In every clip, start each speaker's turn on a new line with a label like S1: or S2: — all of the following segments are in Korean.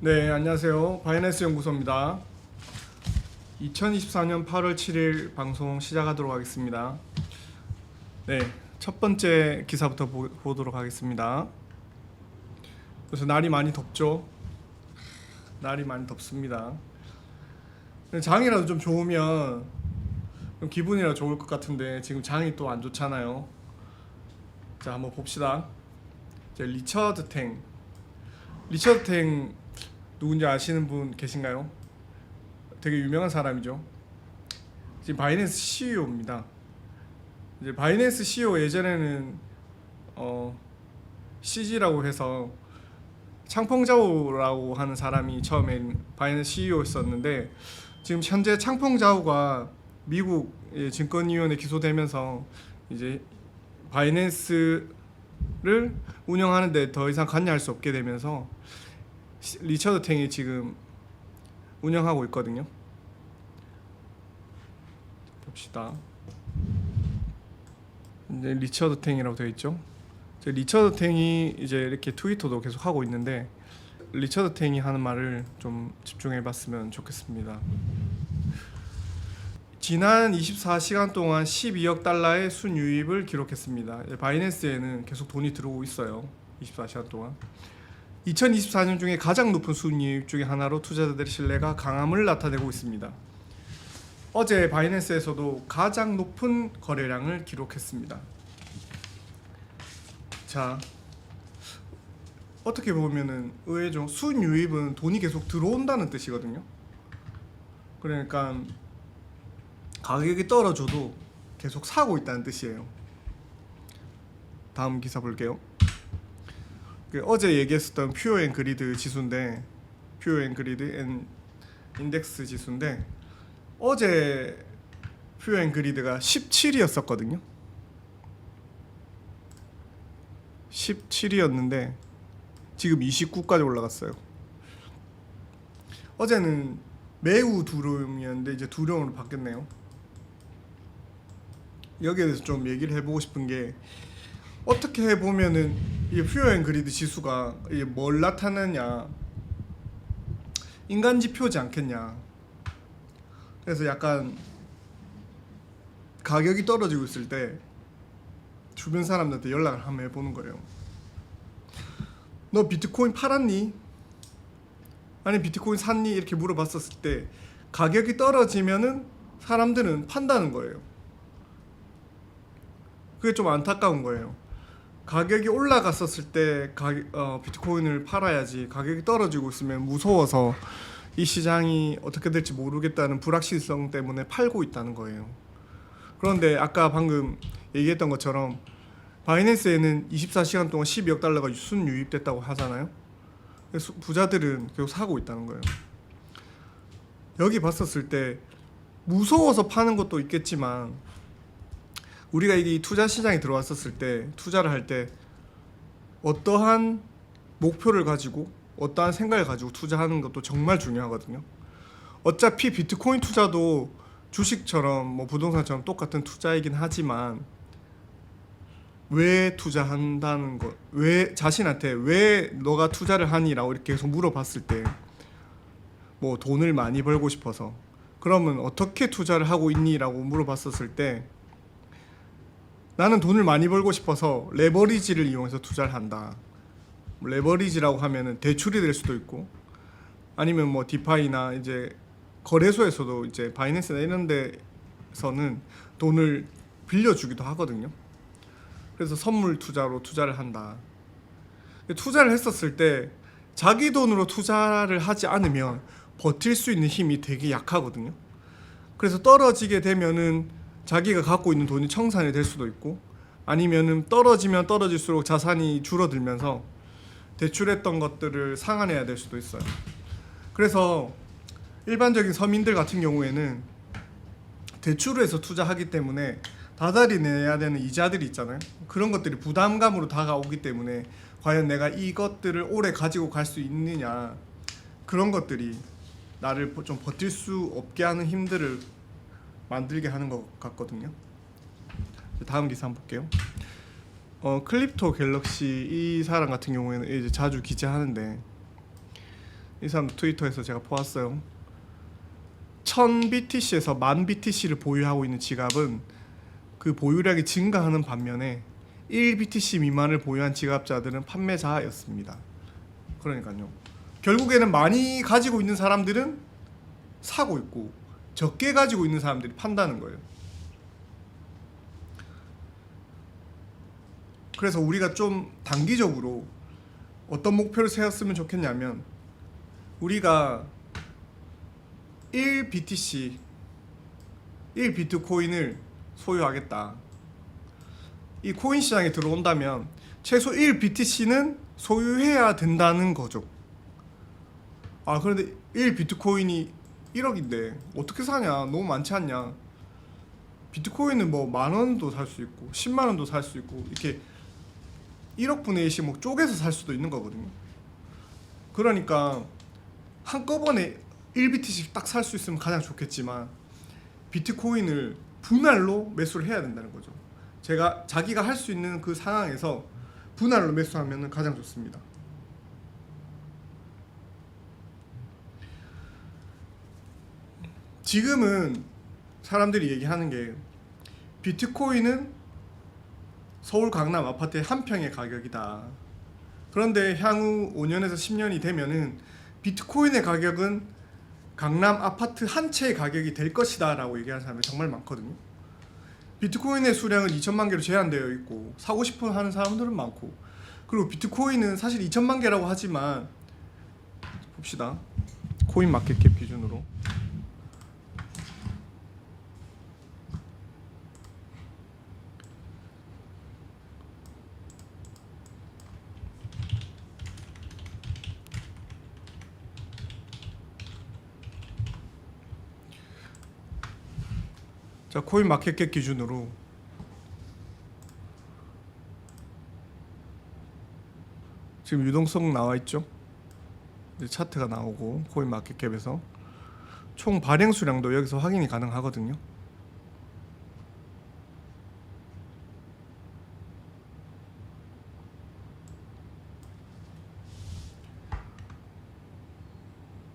S1: 네, 안녕하세요. 바이낸스 연구소입니다. 2024년 8월 7일 방송 시작하도록 하겠습니다. 네, 첫 번째 기사부터 보도록 하겠습니다. 그래서 날이 많이 덥죠? 날이 많이 덥습니다. 장이라도 좀 좋으면 좀 기분이라도 좋을 것 같은데 지금 장이 또 안 좋잖아요. 자, 한번 봅시다. 이제 리처드 탱 누군지 아시는 분 계신가요? 되게 유명한 사람이죠. 지금 바이낸스 CEO입니다. 이제 바이낸스 CEO 예전에는 CG라고 해서 창펑자오라고 하는 사람이 처음엔 바이낸스 CEO였었는데 지금 현재 창펑자오가 미국 증권위원회 기소되면서 이제 바이낸스를 운영하는데 더 이상 관여할 수 없게 되면서 리처드 탱이 지금 운영하고 있거든요. 봅시다. 이제 리처드 탱이라고 되어 있죠. 리처드 탱이 이제 이렇게 트위터도 계속 하고 있는데 리처드 탱이 하는 말을 좀 집중해 봤으면 좋겠습니다. 지난 24시간 동안 12억 달러의 순유입을 기록했습니다. 바이낸스에는 계속 돈이 들어오고 있어요. 24시간 동안. 2024년 중에 가장 높은 순이익 중에 하나로 투자자들의 신뢰가 강함을 나타내고 있습니다. 어제 바이낸스에서도 가장 높은 거래량을 기록했습니다. 자, 어떻게 보면은 의외죠. 순유입은 돈이 계속 들어온다는 뜻이거든요. 그러니까 가격이 떨어져도 계속 사고 있다는 뜻이에요. 다음 기사 볼게요. 어제 얘기했었던 퓨어 앤 그리드 지수인데 퓨어 앤 그리드 앤 인덱스 지수인데 어제 퓨어 앤 그리드가 17이었었거든요. 17이었는데 지금 29까지 올라갔어요. 어제는 매우 두려움이었는데 이제 두려움으로 바뀌었네요. 여기에 대해서 좀 얘기를 해보고 싶은 게 어떻게 해보면은 이 퓨어 앤 그리드 지수가 이게 뭘 나타내냐, 인간 지표지 않겠냐. 그래서 약간 가격이 떨어지고 있을 때 주변 사람들한테 연락을 한번 해보는 거예요. 너 비트코인 팔았니? 아니 비트코인 샀니? 이렇게 물어봤었을 때 가격이 떨어지면은 사람들은 판다는 거예요. 그게 좀 안타까운 거예요. 가격이 올라갔었을 때 비트코인을 팔아야지, 가격이 떨어지고 있으면 무서워서 이 시장이 어떻게 될지 모르겠다는 불확실성 때문에 팔고 있다는 거예요. 그런데 아까 방금 얘기했던 것처럼 바이낸스에는 24시간 동안 12억 달러가 순유입됐다고 하잖아요. 그래서 부자들은 계속 사고 있다는 거예요. 여기 봤었을 때 무서워서 파는 것도 있겠지만 우리가 이 투자 시장에 들어왔었을 때 투자를 할 때 어떠한 목표를 가지고 어떠한 생각을 가지고 투자하는 것도 정말 중요하거든요. 어차피 비트코인 투자도 주식처럼 뭐 부동산처럼 똑같은 투자이긴 하지만 왜 투자한다는 것, 왜 자신한테 왜 너가 투자를 하니라고 이렇게 계속 물어봤을 때 뭐 돈을 많이 벌고 싶어서, 그러면 어떻게 투자를 하고 있니라고 물어봤었을 때 나는 돈을 많이 벌고 싶어서 레버리지를 이용해서 투자를 한다. 레버리지라고 하면은 대출이 될 수도 있고 아니면 뭐 디파이나 이제 거래소에서도 이제 바이낸스나 이런 데서는 돈을 빌려주기도 하거든요. 그래서 선물 투자로 투자를 한다. 투자를 했었을 때 자기 돈으로 투자를 하지 않으면 버틸 수 있는 힘이 되게 약하거든요. 그래서 떨어지게 되면은 자기가 갖고 있는 돈이 청산이 될 수도 있고 아니면은 떨어지면 떨어질수록 자산이 줄어들면서 대출했던 것들을 상환해야 될 수도 있어요. 그래서 일반적인 서민들 같은 경우에는 대출을 해서 투자하기 때문에 다달이 내야 되는 이자들이 있잖아요. 그런 것들이 부담감으로 다가오기 때문에 과연 내가 이것들을 오래 가지고 갈 수 있느냐, 그런 것들이 나를 좀 버틸 수 없게 하는 힘들을 만들게 하는 것 같거든요. 다음 기사 한번 볼게요. 클립토 갤럭시 이 사람 같은 경우에는 이제 자주 기재하는데 이 사람 트위터에서 제가 보았어요. 1000BTC에서 10,000BTC를 보유하고 있는 지갑은 그 보유량이 증가하는 반면에 1BTC 미만을 보유한 지갑자들은 판매자였습니다. 그러니까요. 결국에는 많이 가지고 있는 사람들은 사고 있고 적게 가지고 있는 사람들이 판다는 거예요. 그래서 우리가 좀 단기적으로 어떤 목표를 세웠으면 좋겠냐면 우리가 1BTC 1비트코인을 소유하겠다. 이 코인 시장에 들어온다면 최소 1BTC는 소유해야 된다는 거죠. 아 그런데 1비트코인이 1억인데 어떻게 사냐? 너무 많지 않냐? 비트코인은 뭐 10,000원도 살 수 있고 100,000원도 살 수 있고 이렇게 1억 분의 1씩 뭐 쪼개서 살 수도 있는 거거든요. 그러니까 한꺼번에 1BTC 딱 살 수 있으면 가장 좋겠지만 비트코인을 분할로 매수를 해야 된다는 거죠. 자기가 할 수 있는 그 상황에서 분할로 매수하면 가장 좋습니다. 지금은 사람들이 얘기하는 게 비트코인은 서울 강남 아파트의 한 평의 가격이다. 그런데 향후 5년에서 10년이 되면은 비트코인의 가격은 강남 아파트 한 채의 가격이 될 것이다 라고 얘기하는 사람이 정말 많거든요. 비트코인의 수량은 2천만 개로 제한되어 있고 사고 싶어 하는 사람들은 많고, 그리고 비트코인은 사실 2천만 개라고 하지만 봅시다. 코인 마켓캡 기준으로 자, 코인 마켓캡 기준으로 지금 유동성 나와 있죠. 이제 차트가 나오고 코인 마켓캡에서 총 발행 수량도 여기서 확인이 가능하거든요.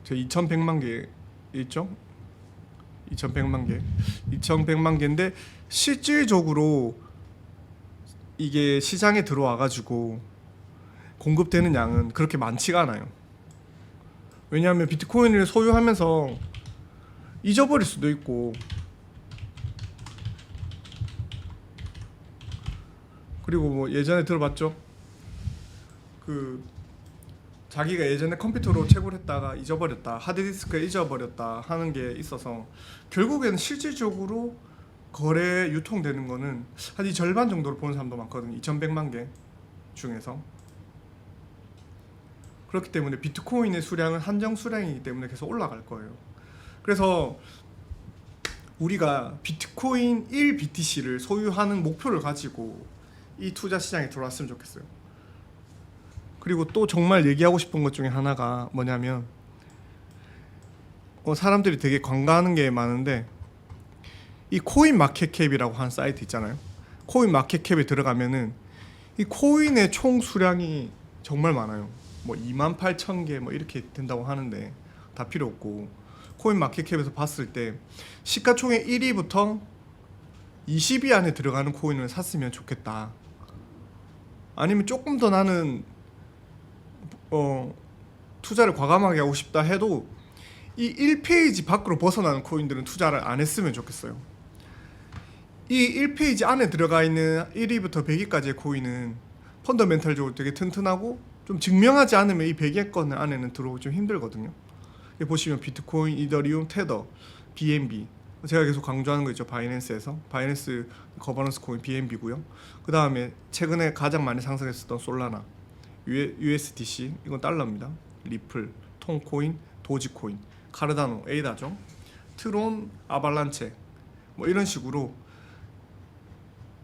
S1: 제 2,100만 개 있죠? 2,100만 개. 2,100만 개인데 실질적으로 이게 시장에 들어와 가지고 공급되는 양은 그렇게 많지가 않아요. 왜냐하면 비트코인을 소유하면서 잊어버릴 수도 있고, 그리고 뭐 예전에 들어봤죠? 그 자기가 예전에 컴퓨터로 채굴 했다가 잊어버렸다, 하드디스크에 잊어버렸다 하는 게 있어서 결국에는 실질적으로 거래 유통되는 거는 한 이 절반 정도로 보는 사람도 많거든요. 2,100만 개 중에서. 그렇기 때문에 비트코인의 수량은 한정 수량이기 때문에 계속 올라갈 거예요. 그래서 우리가 비트코인 1BTC를 소유하는 목표를 가지고 이 투자 시장에 들어왔으면 좋겠어요. 그리고 또 정말 얘기하고 싶은 것 중에 하나가 뭐냐면 사람들이 되게 관가하는 게 많은데 이 코인 마켓캡이라고 하는 사이트 있잖아요. 코인 마켓캡에 들어가면은 이 코인의 총 수량이 정말 많아요. 뭐 28,000개 뭐 이렇게 된다고 하는데 다 필요 없고, 코인 마켓캡에서 봤을 때 시가총액 1위부터 20위 안에 들어가는 코인을 샀으면 좋겠다. 아니면 조금 더 나는 투자를 과감하게 하고 싶다 해도 이 1페이지 밖으로 벗어나는 코인들은 투자를 안 했으면 좋겠어요. 이 1페이지 안에 들어가 있는 1위부터 100위까지의 코인은 펀더멘탈적으로 되게 튼튼하고 좀 증명하지 않으면 이 100위권 안에는 들어오기 좀 힘들거든요. 여기 보시면 비트코인, 이더리움, 테더, BNB, 제가 계속 강조하는 거 있죠. 바이낸스에서 바이낸스 거버넌스 코인 BNB고요. 그 다음에 최근에 가장 많이 상승했었던 솔라나, USDC, 이건 달러입니다. 리플, 톤코인, 도지코인, 카르다노, 에이다죠. 트론, 아발란체, 뭐 이런 식으로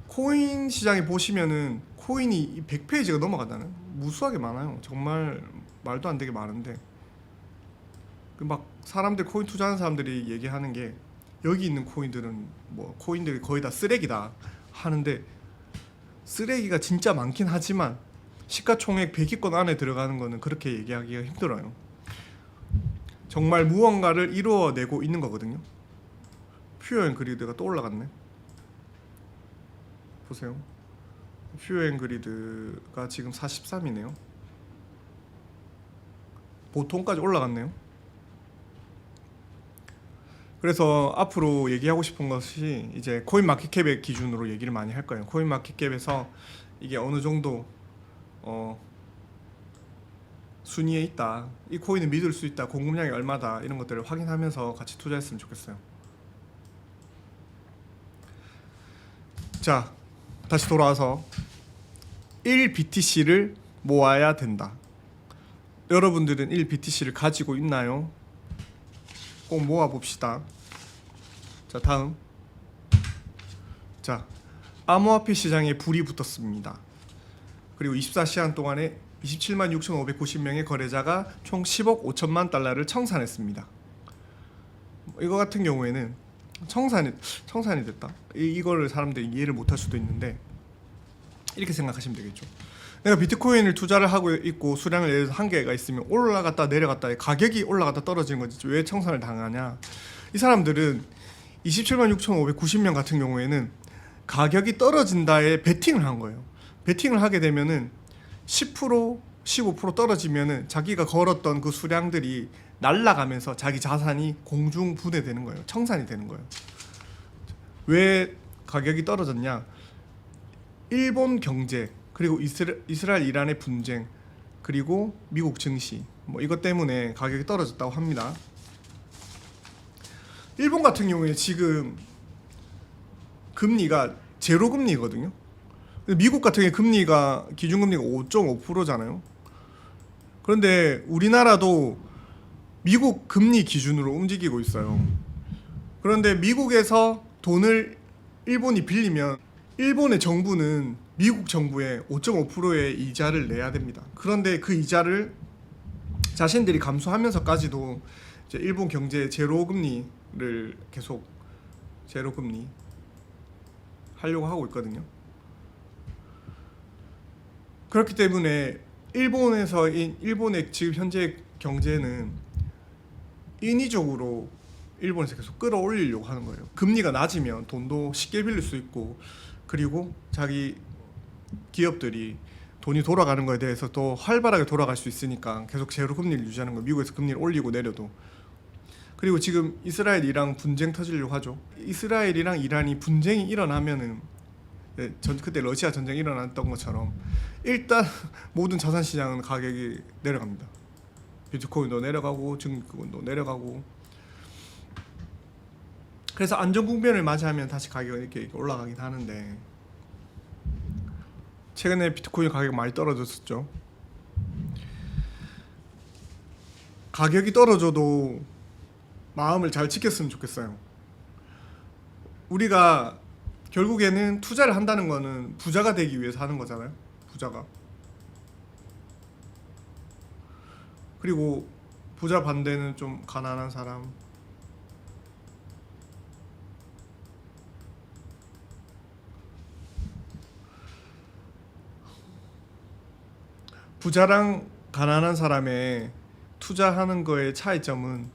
S1: 코인 시장에 보시면은 코인이 100페이지가 넘어가다는 무수하게 많아요. 정말 말도 안 되게 많은데 막 사람들, 코인 투자하는 사람들이 얘기하는 게 여기 있는 코인들은 뭐 코인들이 거의 다 쓰레기다 하는데, 쓰레기가 진짜 많긴 하지만 시가총액 100위권 안에 들어가는 거는 그렇게 얘기하기가 힘들어요. 정말 무언가를 이루어내고 있는 거거든요. 퓨어 앤 그리드가 또 올라갔네. 보세요. 퓨어 앤 그리드가 지금 43이네요. 보통까지 올라갔네요. 그래서 앞으로 얘기하고 싶은 것이 이제 코인마켓캡의 기준으로 얘기를 많이 할 거예요. 코인마켓캡에서 이게 어느 정도 순위에 있다, 이 코인을 믿을 수 있다, 공급량이 얼마다, 이런 것들을 확인하면서 같이 투자했으면 좋겠어요. 자, 다시 돌아와서 1BTC를 모아야 된다. 여러분들은 1BTC를 가지고 있나요? 꼭 모아봅시다. 자, 다음. 자, 암호화폐 시장에 불이 붙었습니다. 그리고 24시간 동안에 27만 6,590명의 거래자가 총 10억 5천만 달러를 청산했습니다. 이거 같은 경우에는 청산이 됐다. 이거를 사람들이 이해를 못할 수도 있는데 이렇게 생각하시면 되겠죠. 내가 비트코인을 투자를 하고 있고 수량을 예를 들어서 한 개가 있으면 올라갔다 내려갔다, 가격이 올라갔다 떨어지는 거지 왜 청산을 당하냐. 이 사람들은 27만 6,590명 같은 경우에는 가격이 떨어진다에 베팅을 한 거예요. 베팅을 하게 되면은 10%, 15% 떨어지면은 자기가 걸었던 그 수량들이 날아가면서 자기 자산이 공중 분해되는 거예요. 청산이 되는 거예요. 왜 가격이 떨어졌냐? 일본 경제, 그리고 이스라엘 이란의 분쟁, 그리고 미국 증시, 뭐 이것 때문에 가격이 떨어졌다고 합니다. 일본 같은 경우에 지금 금리가 제로 금리거든요. 미국 같은 경우에 금리가 기준금리가 5.5%잖아요. 그런데 우리나라도 미국 금리 기준으로 움직이고 있어요. 그런데 미국에서 돈을 일본이 빌리면 일본의 정부는 미국 정부에 5.5%의 이자를 내야 됩니다. 그런데 그 이자를 자신들이 감수하면서까지도 이제 일본 경제 제로 금리를 계속 제로 금리 하려고 하고 있거든요. 그렇기 때문에 일본의 지금 현재 경제는 인위적으로 일본에서 계속 끌어올리려고 하는 거예요. 금리가 낮으면 돈도 쉽게 빌릴 수 있고, 그리고 자기 기업들이 돈이 돌아가는 거에 대해서 더 활발하게 돌아갈 수 있으니까 계속 제로 금리를 유지하는 거예요. 미국에서 금리를 올리고 내려도. 그리고 지금 이스라엘 이란 분쟁 터지려고 하죠. 이스라엘이랑 이란이 분쟁이 일어나면은 그때 러시아 전쟁이 일어났던 것처럼 일단 모든 자산 시장은 가격이 내려갑니다. 비트코인도 내려가고 증권도 내려가고. 그래서 안전 국면을 맞이하면 다시 가격이 이렇게 올라가긴 하는데 최근에 비트코인 가격이 많이 떨어졌었죠. 가격이 떨어져도 마음을 잘 지켰으면 좋겠어요. 우리가 결국에는 투자를 한다는 거는 부자가 되기 위해서 하는 거잖아요. 부자가. 그리고 부자 반대는 좀 가난한 사람. 부자랑 가난한 사람의 투자하는 거의 차이점은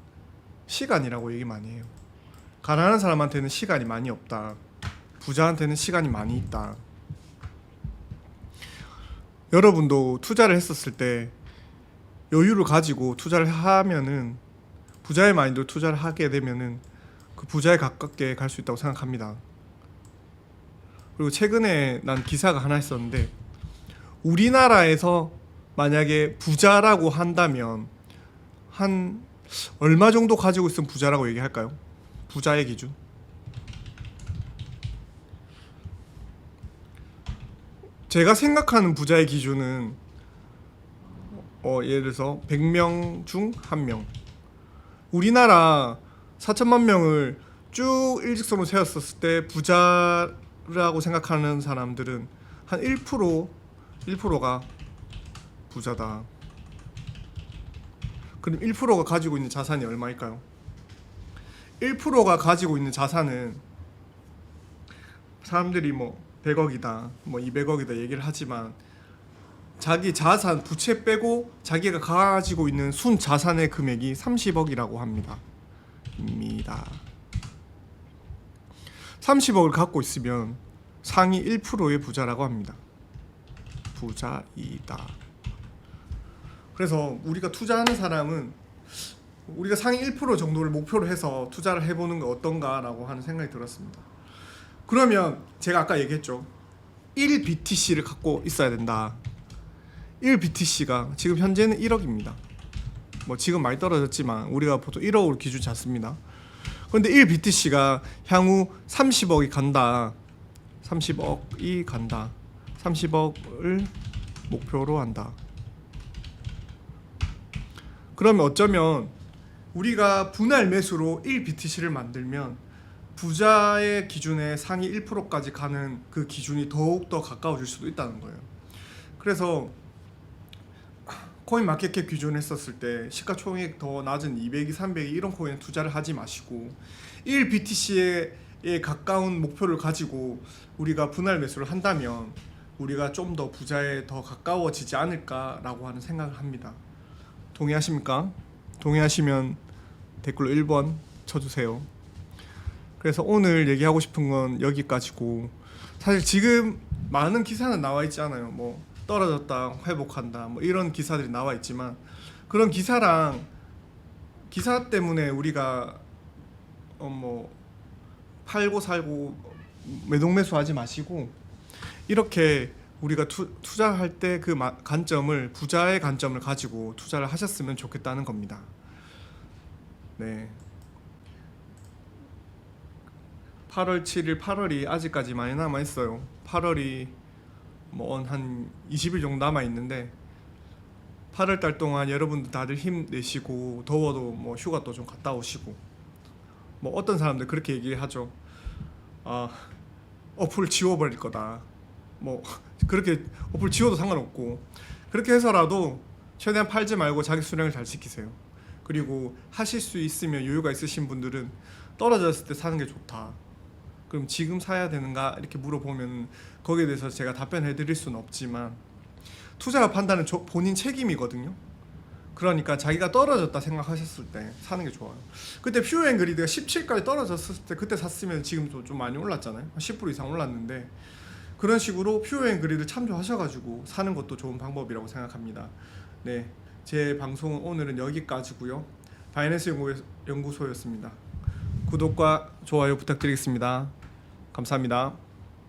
S1: 시간이라고 얘기 많이 해요. 가난한 사람한테는 시간이 많이 없다. 부자한테는 시간이 많이 있다. 여러분도 투자를 했었을 때 여유를 가지고 투자를 하면은, 부자의 마인드로 투자를 하게 되면은 그 부자에 가깝게 갈 수 있다고 생각합니다. 그리고 최근에 난 기사가 하나 있었는데, 우리나라에서 만약에 부자라고 한다면 한 얼마 정도 가지고 있으면 부자라고 얘기할까요? 부자의 기준. 제가 생각하는 부자의 기준은 예를 들어서 100명 중 1명. 우리나라 4천만 명을 쭉 일직선으로 세웠었을 때 부자라고 생각하는 사람들은 한 1%가 부자다. 그럼 1%가 가지고 있는 자산이 얼마일까요? 1%가 가지고 있는 자산은 사람들이 뭐 100억이다, 뭐 200억이다 얘기를 하지만 자기 자산 부채 빼고 자기가 가지고 있는 순 자산의 금액이 30억이라고 합니다. 30억을 갖고 있으면 상위 1%의 부자라고 합니다. 부자이다. 그래서 우리가 투자하는 사람은 우리가 상위 1% 정도를 목표로 해서 투자를 해보는 게 어떤가라고 하는 생각이 들었습니다. 그러면 제가 아까 얘기했죠. 1BTC를 갖고 있어야 된다. 1BTC가 지금 현재는 1억입니다. 뭐 지금 많이 떨어졌지만 우리가 보통 1억으로 기준 잡습니다. 그런데 1BTC가 향후 30억이 간다. 30억이 간다. 30억을 목표로 한다. 그러면 어쩌면 우리가 분할 매수로 1BTC를 만들면 부자의 기준에 상위 1%까지 가는 그 기준이 더욱더 가까워질 수도 있다는 거예요. 그래서 코인 마켓캡 기준을 했었을 때 시가총액 더 낮은 200이 300이 이런 코인에 투자를 하지 마시고 1BTC에 가까운 목표를 가지고 우리가 분할 매수를 한다면 우리가 좀 더 부자에 더 가까워지지 않을까라고 하는 생각을 합니다. 동의하십니까? 동의하시면 댓글로 1번 쳐주세요. 그래서 오늘 얘기하고 싶은 건 여기까지고, 사실 지금 많은 기사는 나와 있지 않아요. 뭐 떨어졌다 회복한다 뭐 이런 기사들이 나와 있지만 그런 기사 때문에 우리가 뭐 팔고 살고 매동매수하지 마시고 이렇게 우리가 투자할 때 그 관점을 부자의 관점을 가지고 투자를 하셨으면 좋겠다는 겁니다. 네. 8월 7일 8월이 아직까지 많이 남아 있어요. 8월이 뭐 한 20일 정도 남아 있는데 8월 달 동안 여러분들 다들 힘내시고 더워도 뭐 휴가도 좀 갔다 오시고, 뭐 어떤 사람들 그렇게 얘기하죠. 어플 지워버릴 거다. 뭐 그렇게 어플 지워도 상관없고 그렇게 해서라도 최대한 팔지 말고 자기 수량을 잘 지키세요. 그리고 하실 수 있으면 여유가 있으신 분들은 떨어졌을 때 사는 게 좋다. 그럼 지금 사야 되는가 이렇게 물어보면 거기에 대해서 제가 답변해 드릴 수는 없지만 투자와 판단은 본인 책임이거든요. 그러니까 자기가 떨어졌다 생각하셨을 때 사는 게 좋아요. 그때 퓨어앤그리드가 17까지 떨어졌을 때 그때 샀으면 지금도 좀 많이 올랐잖아요. 10% 이상 올랐는데 그런 식으로 퓨어앤그리드 참조하셔가지고 사는 것도 좋은 방법이라고 생각합니다. 네, 제 방송은 오늘은 여기까지고요. 바이낸스 연구소였습니다. 구독과 좋아요 부탁드리겠습니다. 감사합니다.